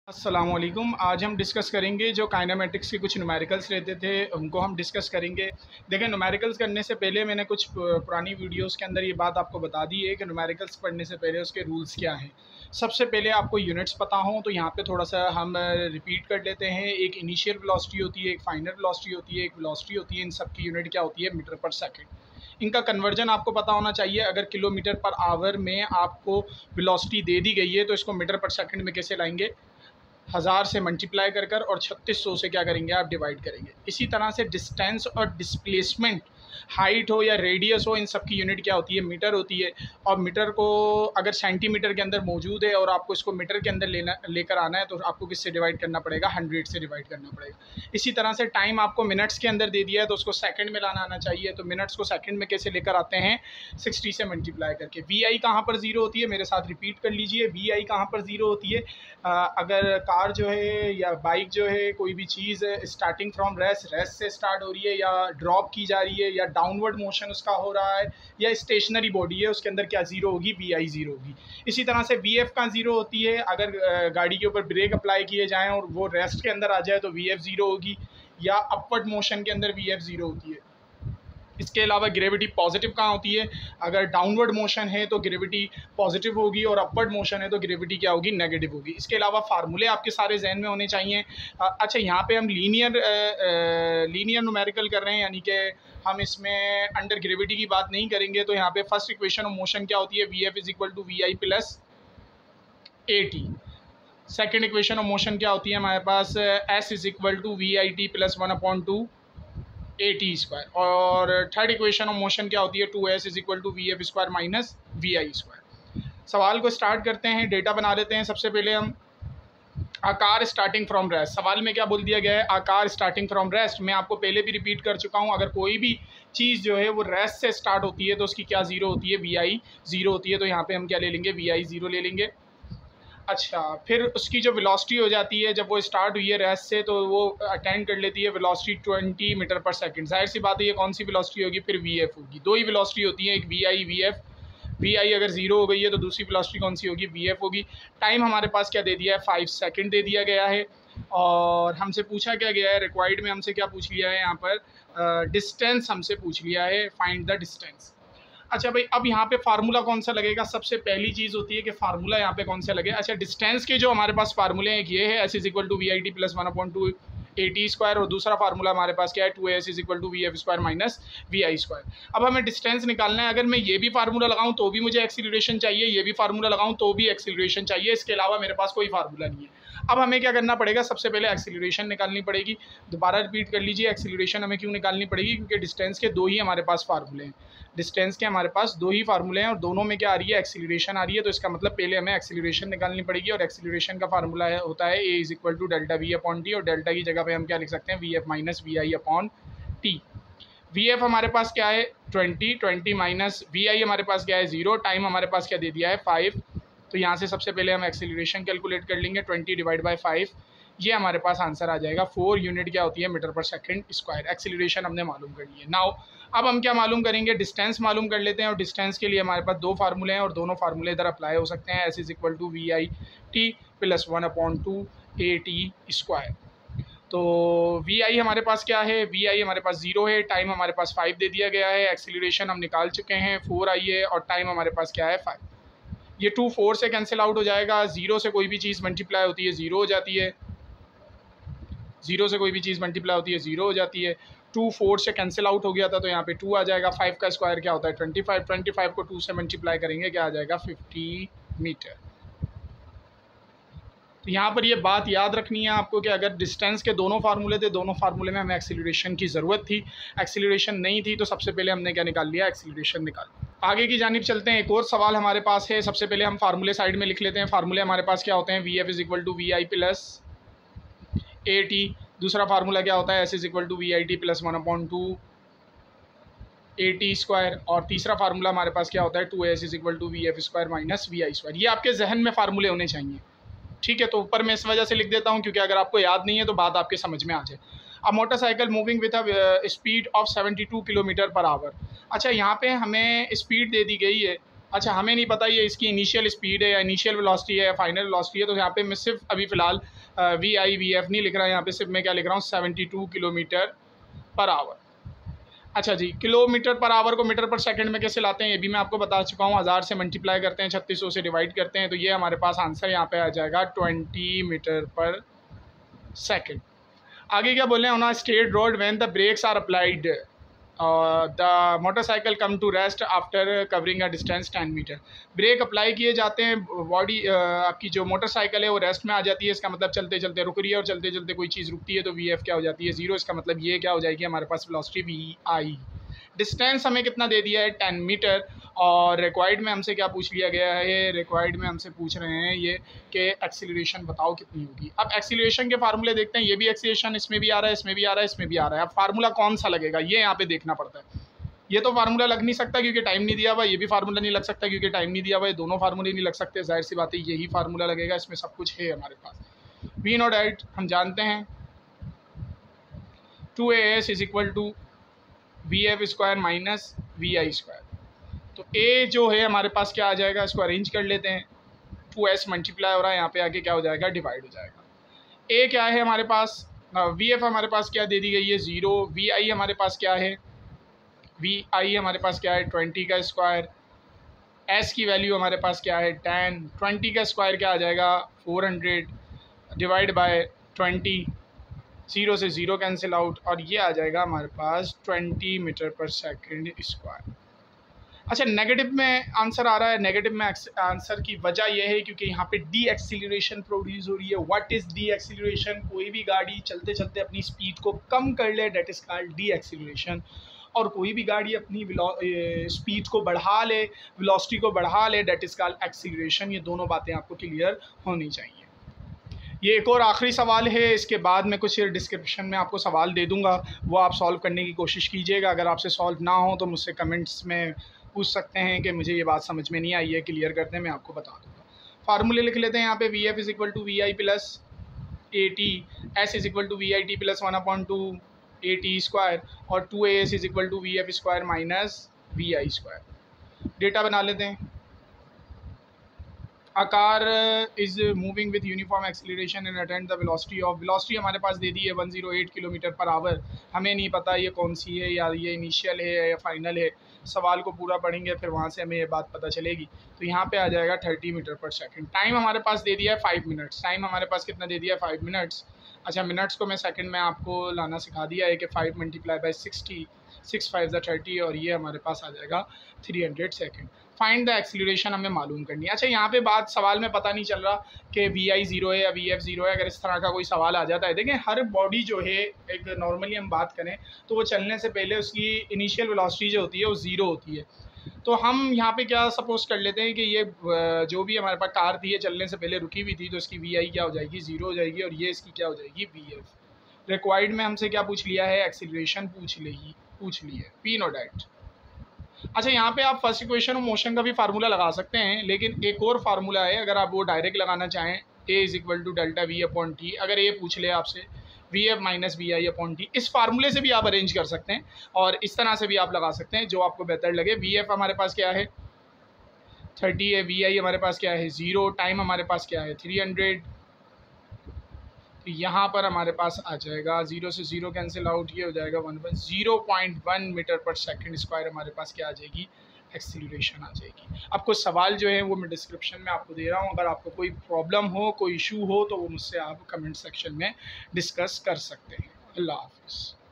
अस्सलाम वालेकुम। आज हम डिस्कस करेंगे जो काइनेमेटिक्स के कुछ न्यूमेरिकल्स रहते थे उनको हम डिस्कस करेंगे। देखें, न्यूमेरिकल्स करने से पहले मैंने कुछ पुरानी वीडियोस के अंदर ये बात आपको बता दी है कि न्यूमेरिकल्स पढ़ने से पहले उसके रूल्स क्या हैं। सबसे पहले आपको यूनिट्स पता हों तो यहाँ पे थोड़ा सा हम रिपीट कर लेते हैं। एक इनिशियल वेलोसिटी होती है, एक फाइनल वेलोसिटी होती है, एक वेलोसिटी होती है। इन सब की यूनिट क्या होती है? मीटर पर सेकेंड। इनका कन्वर्जन आपको पता होना चाहिए। अगर किलोमीटर पर आवर में आपको वेलोसिटी दे दी गई है तो इसको मीटर पर सेकंड में कैसे लाएंगे? 1000 से मल्टीप्लाई कर और 3600 से क्या करेंगे? आप डिवाइड करेंगे। इसी तरह से डिस्टेंस और डिस्प्लेसमेंट, हाइट हो या रेडियस हो, इन सब की यूनिट क्या होती है? मीटर होती है। और मीटर को अगर सेंटीमीटर के अंदर मौजूद है और आपको इसको मीटर के अंदर लेकर आना है तो आपको किससे डिवाइड करना पड़ेगा? 100 से डिवाइड करना पड़ेगा। इसी तरह से टाइम आपको मिनट्स के अंदर दे दिया है तो उसको सेकंड में लाना आना चाहिए। तो मिनट्स को सेकंड में कैसे लेकर आते हैं? 60 से मल्टीप्लाई करके। वी आई कहाँ पर ज़ीरो होती है? मेरे साथ रिपीट कर लीजिए। वी आई कहाँ पर ज़ीरो होती है? अगर कार जो है या बाइक जो है, कोई भी चीज़ स्टार्टिंग फ्रॉम रेस्ट से स्टार्ट हो रही है या ड्रॉप की जा रही है या डाउनवर्ड मोशन उसका हो रहा है या स्टेशनरी बॉडी है, उसके अंदर क्या ज़ीरो होगी? वी आई ज़ीरो होगी। इसी तरह से वी एफ कहाँ ज़ीरो होती है? अगर गाड़ी के ऊपर ब्रेक अप्लाई किए जाएँ और वो रेस्ट के अंदर आ जाए तो वी एफ ज़ीरो होगी, या अपवर्ड मोशन के अंदर वी एफ ज़ीरो होती है। इसके अलावा ग्रेविटी पॉजिटिव कहाँ होती है? अगर डाउनवर्ड मोशन है तो ग्रेविटी पॉजिटिव होगी और अपवर्ड मोशन है तो ग्रेविटी क्या होगी? नेगेटिव होगी। इसके अलावा फार्मूले आपके सारे जहन में होने चाहिए। अच्छा, यहाँ पे हम लीनियर न्यूमेरिकल कर रहे हैं, यानी कि हम इसमें अंडर ग्रेविटी की बात नहीं करेंगे। तो यहाँ पे फर्स्ट इक्वेशन ऑफ मोशन क्या होती है? V F is equal to V I plus A T. Second equation of motion क्या होती है हमारे पास? S is equal to V I T plus 1/2 A T square. और थर्ड इक्वेशन ऑफ मोशन क्या होती है? 2s is equal to V F square minus V I square. सवाल को स्टार्ट करते हैं, डेटा बना लेते हैं। सबसे पहले हम आकार स्टार्टिंग फ्रॉम रेस्ट। सवाल में क्या बोल दिया गया है? आकार स्टार्टिंग फ्रॉम रेस्ट। मैं आपको पहले भी रिपीट कर चुका हूँ, अगर कोई भी चीज़ जो है वो रेस्ट से स्टार्ट होती है तो उसकी क्या ज़ीरो होती है? वी आई ज़ीरो होती है। तो यहाँ पे हम क्या ले लेंगे? वी आई ज़ीरो ले लेंगे। अच्छा, फिर उसकी जो वेलोसिटी हो जाती है, जब वो स्टार्ट हुई है रेस्ट से तो वो अटेंड कर लेती है वेलोसिटी 20 मीटर पर सेकंड। जाहिर सी बात है ये कौन सी वेलोसिटी होगी? फिर वी एफ होगी। दो ही वेलोसिटी होती है, एक V I V F. V I अगर ज़ीरो हो गई है तो दूसरी वेलोसिटी कौन सी होगी? वी एफ होगी। टाइम हमारे पास क्या दे दिया है? 5 सेकेंड दे दिया गया है। और हमसे पूछा क्या गया है? रिक्वायर्ड में हमसे क्या पूछ लिया है? यहाँ पर डिस्टेंस हमसे पूछ लिया है, फाइंड द डिस्टेंस। अच्छा भाई, अब यहाँ पे फार्मूला कौन सा लगेगा? सबसे पहली चीज़ होती है कि फार्मूला यहाँ पे कौन सा लगे। अच्छा, डिस्टेंस के जो हमारे पास फार्मूले हैं, एक ये है S is equal to V I T plus 1/2 A T square, और दूसरा फार्मूला हमारे पास क्या है? 2s is equal to V F square minus V I square. अब हमें डिस्टेंस निकालना है। अगर मैं ये भी फार्मूला लगाऊं तो भी मुझे एक्सीलरेशन चाहिए, ये भी फार्मूला लगाऊं तो भी एक्सीलरेशन चाहिए। इसके अलावा मेरे पास कोई फार्मूला नहीं है। अब हमें क्या करना पड़ेगा? सबसे पहले एक्सीलरेशन निकालनी पड़ेगी। दोबारा रिपीट कर लीजिए, एक्सीलरेशन हमें क्यों निकालनी पड़ेगी? क्योंकि डिस्टेंस के दो ही हमारे पास फार्मूले हैं। डिस्टेंस के हमारे पास दो ही फार्मूले हैं और दोनों में क्या आ रही है? एक्सीलरेशन आ रही है। तो इसका मतलब पहले हमें एक्सीलरेशन निकालनी पड़ेगी, और एक्सीलरेशन का फार्मूला होता है A is equal to delta V upon T, और डेल्टा की जगह पे हम क्या लिख सकते हैं? V F minus V I upon T. V F हमारे पास क्या है? 20 माइनस वी आई हमारे पास क्या है? 0। टाइम हमारे पास क्या दे दिया है? 5। तो यहाँ से सबसे पहले हम एक्सीलरेशन कैलकुलेट कर लेंगे। 20 डिवाइड बाई 5, ये हमारे पास आंसर आ जाएगा। 4 यूनिट क्या होती है? मीटर पर सेकंड स्क्वायर। एक्सीलरेशन हमने मालूम कर ली है। नाउ अब हम क्या मालूम करेंगे? डिस्टेंस मालूम कर लेते हैं। और डिस्टेंस के लिए हमारे पास दो फार्मूले हैं और दोनों फार्मूले इधर अप्लाई हो सकते हैं। S is equal to V I T plus 1/2 A T square. तो वी आई हमारे पास क्या है? वी आई हमारे पास 0 है। टाइम हमारे पास 5 दे दिया गया है। एक्सीलरेशन हम निकाल चुके हैं, 4 आई है, और टाइम हमारे पास क्या है? 5। ये 2 4 से कैंसिल आउट हो जाएगा। 0 से कोई भी चीज़ मल्टीप्लाई होती है 0 हो जाती है। 0 से कोई भी चीज़ मल्टीप्लाई होती है 0 हो जाती है। 2 4 से कैंसिल आउट हो गया था तो यहाँ पे 2 आ जाएगा। 5 का स्क्वायर क्या होता है? 25। 25 को 2 से मल्टीप्लाई करेंगे, क्या आ जाएगा? 50 मीटर। तो यहाँ पर ये बात याद रखनी है आपको कि अगर डिस्टेंस के दोनों फार्मूले थे, दोनों फार्मूले में हमें एक्सीलरेशन की ज़रूरत थी। एक्सीलरेशन नहीं थी तो सबसे पहले हमने क्या निकाल लिया? एक्सीलरेशन निकाल। आगे की जानिब चलते हैं। एक और सवाल हमारे पास है। सबसे पहले हम फार्मूले साइड में लिख लेते हैं। फार्मूले हमारे पास क्या होते हैं? V F is equal to V I plus A T. दूसरा फार्मूला क्या होता है? S is equal to V I T plus 1/2 A T square. और तीसरा फार्मूला हमारे पास क्या होता है? 2s is equal to V F square minus V I square. ये आपके जहन में फार्मूले होने चाहिए, ठीक है? तो ऊपर मैं इस वजह से लिख देता हूँ क्योंकि अगर आपको याद नहीं है तो बात आपके समझ में आ जाए। A motorcycle moving with a speed of 72 kilometre per hour. अच्छा, यहाँ पे हमें स्पीड दे दी गई है। अच्छा, हमें नहीं पता ये इसकी इनिशियल स्पीड है या इनिशियल वेलोसिटी है या फाइनल वेलोसिटी है। तो यहाँ पे मैं सिर्फ अभी फ़िलहाल VF नहीं लिख रहा है यहाँ पे, सिर्फ मैं क्या लिख रहा हूँ 72 किलोमीटर पर आवर। अच्छा जी, किलोमीटर पर आवर को मीटर पर सेकंड में कैसे लाते हैं ये भी मैं आपको बता चुका हूँ। 1000 से मल्टीप्लाई करते हैं, 3600 से डिवाइड करते हैं, तो ये हमारे पास आंसर यहाँ पे आ जाएगा 20 मीटर पर सेकंड। आगे क्या बोले, on a straight road when the brakes are applied the motorcycle come to rest after covering a distance 10 metre. Brake apply किए जाते हैं, बॉडी आपकी जो मोटरसाइकिल है वो रेस्ट में आ जाती है, इसका मतलब चलते चलते रुक रही है और चलते चलते कोई चीज़ रुकती है तो VF क्या हो जाती है 0। इसका मतलब ये क्या हो जाएगी हमारे पास वेलोसिटी VI। डिस्टेंस हमें कितना दे दिया है 10 मीटर, और रिक्वायर्ड में हमसे क्या पूछ लिया गया है, रिक्वायर्ड में हमसे पूछ रहे हैं ये कि एक्सीलरेशन बताओ कितनी होगी। अब एक्सीलरेशन के फार्मूले देखते हैं, ये भी एक्सीलरेशन इसमें भी आ रहा है, इसमें भी आ रहा है, इसमें भी आ रहा है। अब फार्मूला कौन सा लगेगा ये यहाँ पे देखना पड़ता है। ये तो फार्मूला लग नहीं सकता क्योंकि टाइम नहीं दिया हुआ, ये भी फार्मूला नहीं लग सकता क्योंकि टाइम नहीं दिया हुआ, ये दोनों फार्मूले नहीं लग सकते, जाहिर सी बात है यही फार्मूला लगेगा, इसमें सब कुछ है हमारे पास। वी नॉट एट हम जानते हैं 2AS is equal to VF square minus VI square. तो A जो है हमारे पास क्या आ जाएगा, इसको अरेंज कर लेते हैं, 2S मल्टीप्लाई हो रहा है यहाँ पे आके क्या हो जाएगा डिवाइड हो जाएगा। A क्या है हमारे पास, VF हमारे पास क्या दे दी गई है 0, VI हमारे पास क्या है, VI हमारे पास क्या है 20 का स्क्वायर, S की वैल्यू हमारे पास क्या है 10, 20 का स्क्वायर क्या आ जाएगा 400 डिवाइड बाय 20, 0 से 0 कैंसिल आउट, और ये आ जाएगा हमारे पास 20 मीटर पर सेकंड स्क्वायर। अच्छा, नेगेटिव में आंसर आ रहा है, नेगेटिव में आंसर की वजह यह है क्योंकि यहाँ पे डी एक्सीलरेशन प्रोड्यूस हो रही है। व्हाट इज़ डी एक्सीलरेशन, कोई भी गाड़ी चलते चलते अपनी स्पीड को कम कर ले, that is called D acceleration, और कोई भी गाड़ी अपनी स्पीड को बढ़ा ले, वेलोसिटी को बढ़ा ले, डेट इज़ कॉल्ड एक्सीलरेशन। ये दोनों बातें आपको क्लियर होनी चाहिए। ये एक और आखिरी सवाल है, इसके बाद मैं कुछ डिस्क्रिप्शन में आपको सवाल दे दूंगा, वो आप सॉल्व करने की कोशिश कीजिएगा। अगर आपसे सॉल्व ना हो तो मुझसे कमेंट्स में पूछ सकते हैं कि मुझे ये बात समझ में नहीं आई है, क्लियर करते हैं, मैं आपको बता दूंगा। फार्मूले लिख लेते हैं यहाँ पे, VF is equal to VI plus AT, S is equal to VIT plus 1/2 AT square, और 2AS is equal to VF square minus VI square. Data बना लेते हैं। A car is moving with uniform acceleration and attain the velocity of, velocity हमारे पास दे दी है 108 kilometre per hour. हमें नहीं पता ये कौन सी है, या ये इनिशियल है या फाइनल है, सवाल को पूरा पढ़ेंगे फिर वहाँ से हमें ये बात पता चलेगी। तो यहाँ पे आ जाएगा 30 मीटर पर सेकंड। टाइम हमारे पास दे दिया है 5 मिनट्स, टाइम हमारे पास कितना दे दिया है 5 मिनट्स। अच्छा, मिनट्स को मैं सेकंड में आपको लाना सिखा दिया है कि 5 मल्टीप्लाई बाई 60, 6 5 30, और ये हमारे पास आ जाएगा 300 सेकंड। फाइंड द एक्सीलरेशन हमें मालूम करनी है। अच्छा, यहाँ पे बात सवाल में पता नहीं चल रहा कि VI 0 है या VF 0 है। अगर इस तरह का कोई सवाल आ जाता है, देखें हर बॉडी जो है, एक नॉर्मली हम बात करें तो वो चलने से पहले उसकी इनिशियल वेलोसिटी जो होती है वो 0 होती है। तो हम यहाँ पे क्या सपोज कर लेते हैं कि ये जो भी हमारे पास कार थी ये चलने से पहले रुकी हुई थी, तो इसकी VI क्या हो जाएगी 0 हो जाएगी, और ये इसकी क्या हो जाएगी VF। रिक्वायर्ड में हमसे क्या पूछ लिया है, एक्सीलरेशन पूछ ली है, P नॉट एट। अच्छा, यहाँ पे आप फर्स्ट इक्वेशन और मोशन का भी फार्मूला लगा सकते हैं, लेकिन एक और फार्मूला है अगर आप वो डायरेक्ट लगाना चाहें, A is equal to delta V upon T। अगर ये पूछ ले आपसे VF minus VI upon T, इस फार्मूले से भी आप अरेंज कर सकते हैं और इस तरह से भी आप लगा सकते हैं, जो आपको बेहतर लगे। VF हमारे पास क्या है 30 है, VI हमारे पास क्या है 0, टाइम हमारे पास क्या है 300, तो यहाँ पर हमारे पास आ जाएगा 0 से 0 कैंसिल आउट, ये हो जाएगा 0.1 मीटर पर सेकंड स्क्वायर हमारे पास क्या आ जाएगी, एक्सीलरेशन आ जाएगी। अब कुछ सवाल जो है वो मैं डिस्क्रिप्शन में आपको दे रहा हूँ, अगर आपको कोई प्रॉब्लम हो, कोई इशू हो, तो वो मुझसे आप कमेंट सेक्शन में डिस्कस कर सकते हैं। अल्लाह हाफिज़।